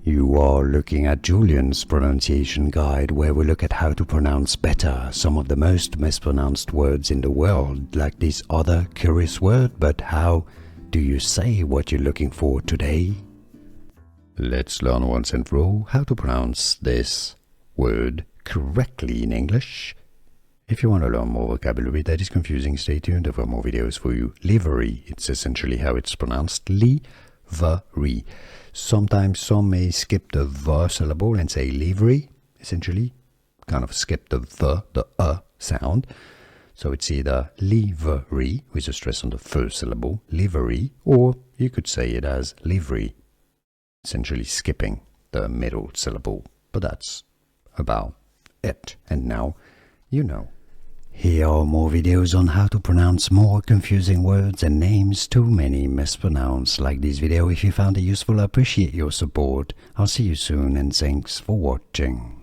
You are looking at Julian's pronunciation guide, where we look at how to pronounce better some of the most mispronounced words in the world, like this other curious word. But how do you say what you're looking for today? Let's learn once and for all how to pronounce this word correctly in English. If you want to learn more vocabulary that is confusing, stay tuned for more videos for you. Livery, it's essentially how it's pronounced, livery. Sometimes some may skip the V syllable and say livery, essentially, kind of skip the sound. So it's either livery, with a stress on the first syllable, livery, or you could say it as livery, essentially skipping the middle syllable. But that's about it. And now you know. Here are more videos on how to pronounce more confusing words and names too many mispronounced. Like this video if you found it useful. I appreciate your support. I'll see you soon and thanks for watching.